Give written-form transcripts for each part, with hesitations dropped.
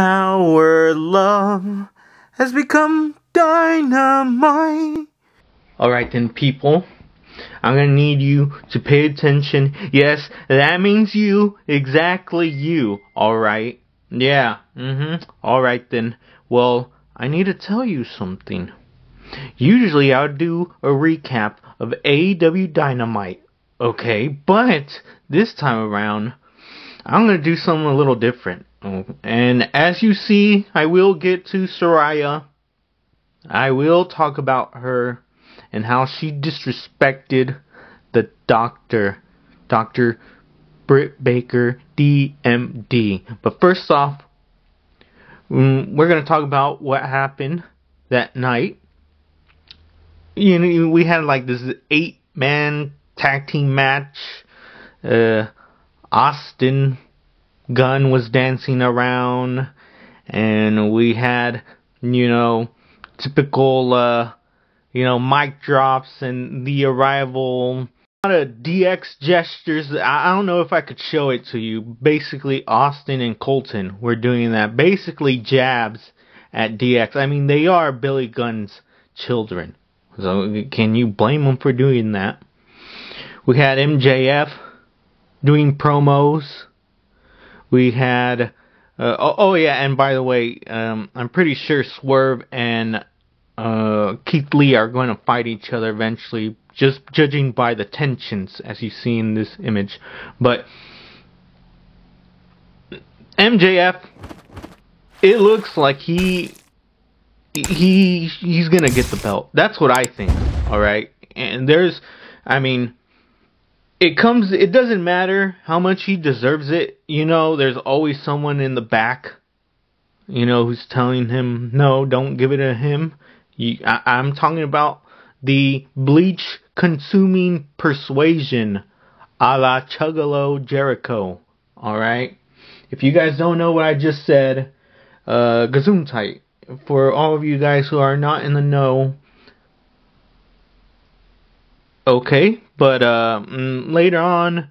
Our love has become dynamite. Alright then, people. I'm gonna need you to pay attention. Yes, that means you. Exactly you. Alright? Yeah. Alright then. Well, I need to tell you something. Usually I would do a recap of AEW Dynamite. Okay? But this time around, I'm going to do something a little different. And as you see, I will get to Saraya. I will talk about her and how she disrespected the doctor. Dr. Britt Baker, DMD. But first off, we're going to talk about what happened that night. You know, we had like this 8-man tag team match. Austin Gunn was dancing around, and we had, typical, mic drops and the arrival. A lot of DX gestures. I don't know if I could show it to you. Basically, Austin and Colton were doing that. Basically, jabs at DX. I mean, they are Billy Gunn's children. So, can you blame them for doing that? We had MJF doing promos. We had... and by the way, I'm pretty sure Swerve and Keith Lee are going to fight each other eventually, just judging by the tensions as you see in this image. But MJF, it looks like he's gonna get the belt. That's what I think. Alright? And it doesn't matter how much he deserves it. There's always someone in the back, who's telling him, no, don't give it to him. I'm talking about the bleach consuming persuasion a la Chuggalo Jericho. Alright? If you guys don't know what I just said, Gesundheit. For all of you guys who are not in the know. Okay, but later on,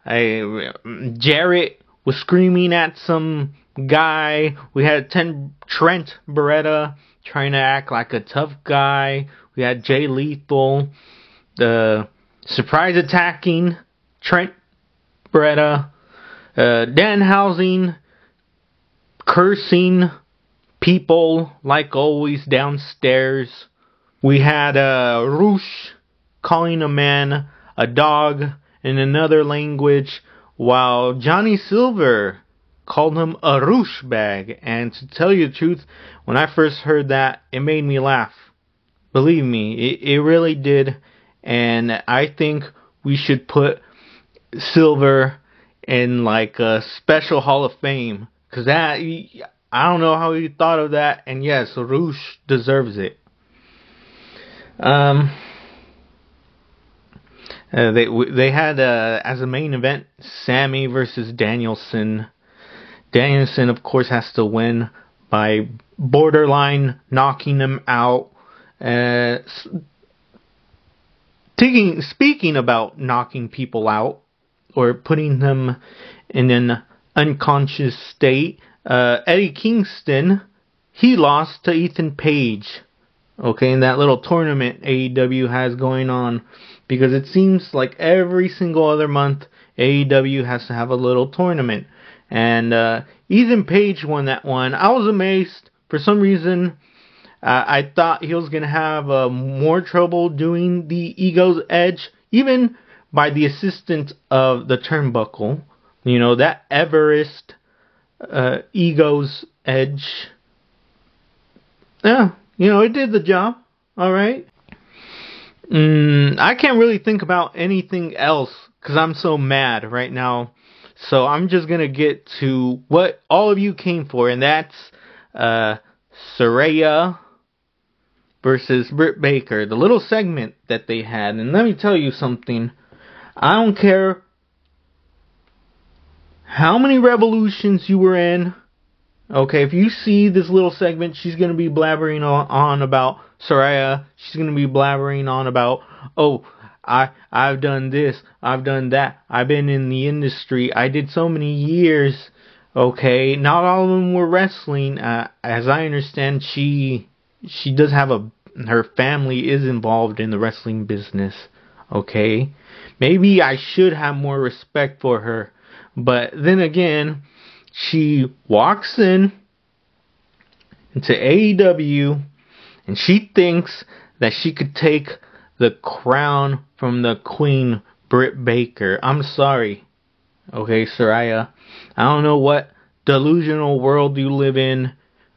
Jarrett was screaming at some guy. We had Trent Beretta trying to act like a tough guy. We had Jay Lethal, the surprise attacking Trent Beretta, Danhausen cursing people like always downstairs. We had Roosh calling a man a dog in another language, while Johnny Silver called him a Roosh bag. And to tell you the truth, when I first heard that, it made me laugh. Believe me, it really did. And I think we should put Silver in like a special Hall of Fame, because that, I don't know how he thought of that. And yes, Roosh deserves it. They had as a main event Sammy versus Danielson. Danielson, of course, has to win by borderline knocking him out. Speaking about knocking people out or putting them in an unconscious state, Eddie Kingston, he lost to Ethan Page. Okay, in that little tournament AEW has going on. Because it seems like every single other month, AEW has to have a little tournament. And Ethan Page won that one. I was amazed. For some reason, I thought he was going to have more trouble doing the Ego's Edge. Even by the assistant of the turnbuckle. That Everest Ego's Edge. Yeah, it did the job. Alright. I can't really think about anything else because I'm so mad right now. So I'm just going to get to what all of you came for, and that's Saraya versus Britt Baker, the little segment that they had. And let me tell you something. I don't care how many revolutions you were in. Okay, if you see this little segment, she's going to be blabbering on about Saraya. She's going to be blabbering on about, oh, I've done this, I've done that, I've been in the industry, I did so many years Okay, not all of them were wrestling. As I understand, she does have her family is involved in the wrestling business. Okay, maybe I should have more respect for her, but then again, she walks into AEW and she thinks that she could take the crown from the Queen Britt Baker. I'm sorry. Okay, Saraya. I don't know what delusional world you live in.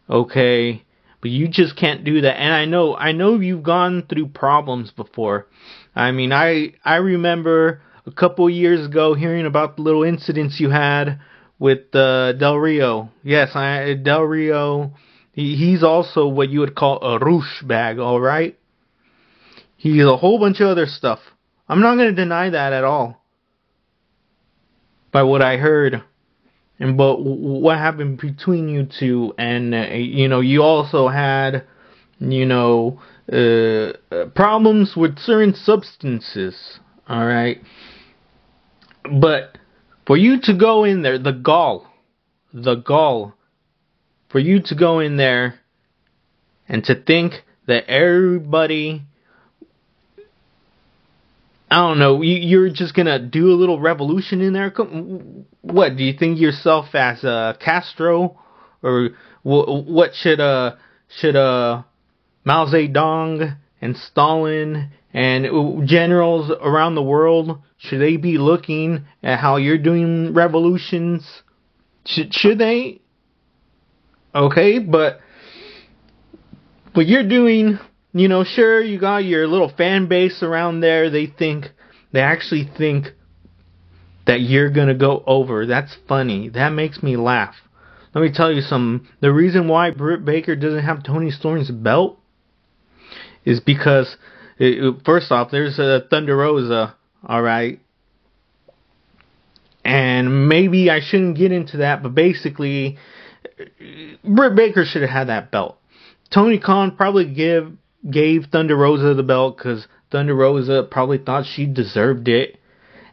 Okay, but you just can't do that. And I know you've gone through problems before. I mean, I remember a couple years ago hearing about the little incidents you had with Del Rio. Yes, Del Rio. He's also what you would call a roosh bag. All right. He's a whole bunch of other stuff. I'm not going to deny that at all. By what I heard, and but what happened between you two, and you also had problems with certain substances. All right, but for you to go in there, the gall, for you to go in there and to think that everybody, I don't know, you're just gonna do a little revolution in there? What, do you think yourself as Castro? Or what should Mao Zedong and Stalin and generals around the world, should they be looking at how you're doing revolutions? Should they? Okay, but what you're doing, sure, you got your little fan base around there. They actually think that you're gonna go over. That's funny. That makes me laugh. Let me tell you something. The reason why Britt Baker doesn't have Toni Storm's belt is because, first off, there's Thunder Rosa, alright? And maybe I shouldn't get into that, but basically, Britt Baker should have had that belt. Tony Khan probably gave Thunder Rosa the belt because Thunder Rosa probably thought she deserved it.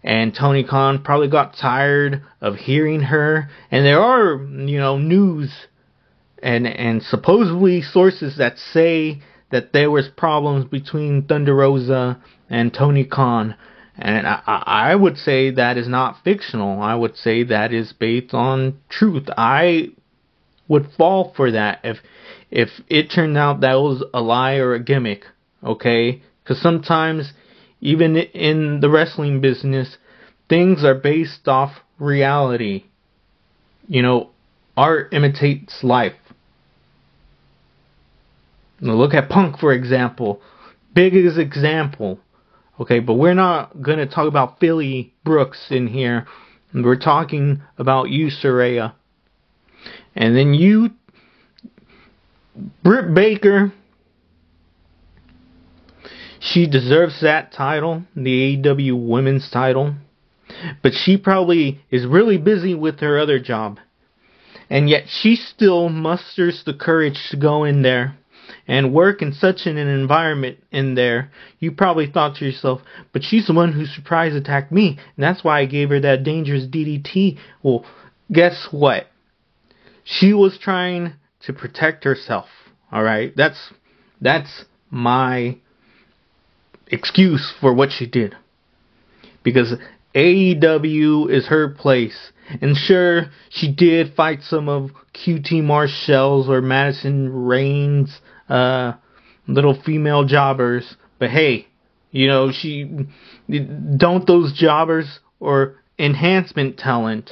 And Tony Khan probably got tired of hearing her. And there are, news and supposedly sources that say that there was problems between Thunder Rosa and Tony Khan. And I would say that is not fictional. I would say that is based on truth. I would fall for that if it turned out that was a lie or a gimmick, okay? Because sometimes, even in the wrestling business, things are based off reality. Art imitates life. Now look at Punk, for example. Biggest example. Okay, but we're not going to talk about Philly Brooks in here. We're talking about you, Saraya. And then you, Britt Baker, she deserves that title, the AEW Women's title. But she probably is really busy with her other job. And yet she still musters the courage to go in there and work in such an environment in there. You probably thought to yourself, but she's the one who surprise attacked me, and that's why I gave her that dangerous DDT. Well, guess what? She was trying to protect herself. Alright? That's my excuse for what she did. Because AEW is her place. And sure, she did fight some of QT Marshall's or Madison Rain's little female jobbers. But hey, don't those jobbers or enhancement talent,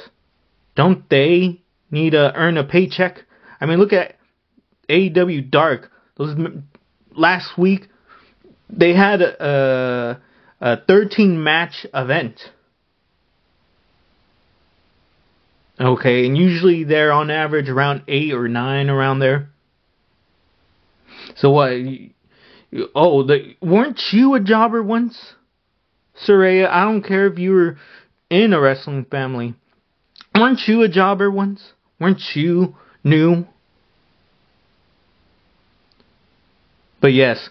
don't they need to earn a paycheck? I mean, look at AEW Dark. Last week, they had a 13-match event. Okay, and usually they're on average around 8 or 9 around there. So what? Weren't you a jobber once, Saraya? I don't care if you were in a wrestling family. Weren't you a jobber once? Weren't you new? But yes,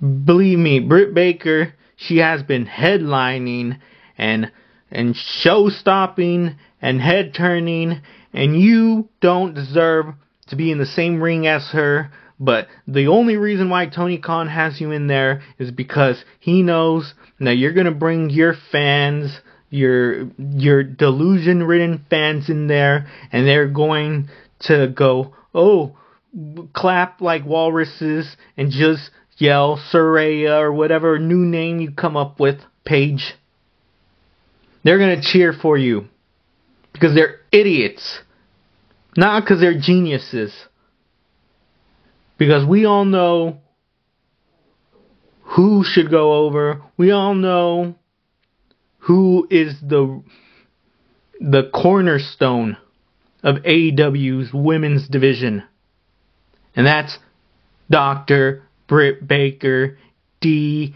believe me, Britt Baker, she has been headlining and show-stopping and head-turning and you don't deserve to be in the same ring as her. But the only reason why Tony Khan has you in there is because he knows that you're going to bring your fans, your delusion-ridden fans in there, and they're going to go, oh, clap like walruses and just yell Saraya or whatever new name you come up with, Paige. They're going to cheer for you because they're idiots, not because they're geniuses. Because we all know who should go over. We all know who is the cornerstone of AEW's women's division. And that's Dr. Britt Baker, DMD.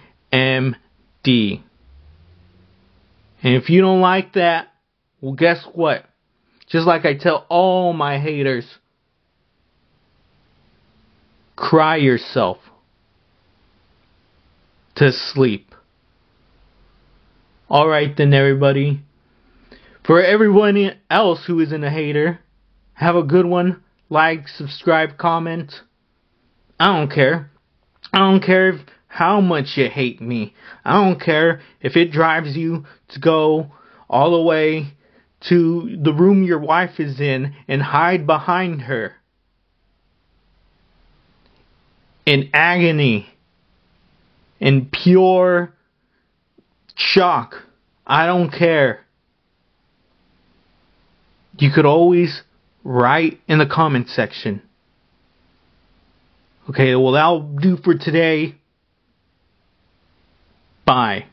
And if you don't like that, well, guess what? Just like I tell all my haters, cry yourself to sleep. Alright then, everybody. For everyone else who isn't a hater, have a good one. Like, subscribe, comment. I don't care. I don't care how much you hate me. I don't care if it drives you to go all the way to the room your wife is in and hide behind her in agony, in pure shock. I don't care. You could always write in the comment section. Okay, well, that'll do for today. Bye.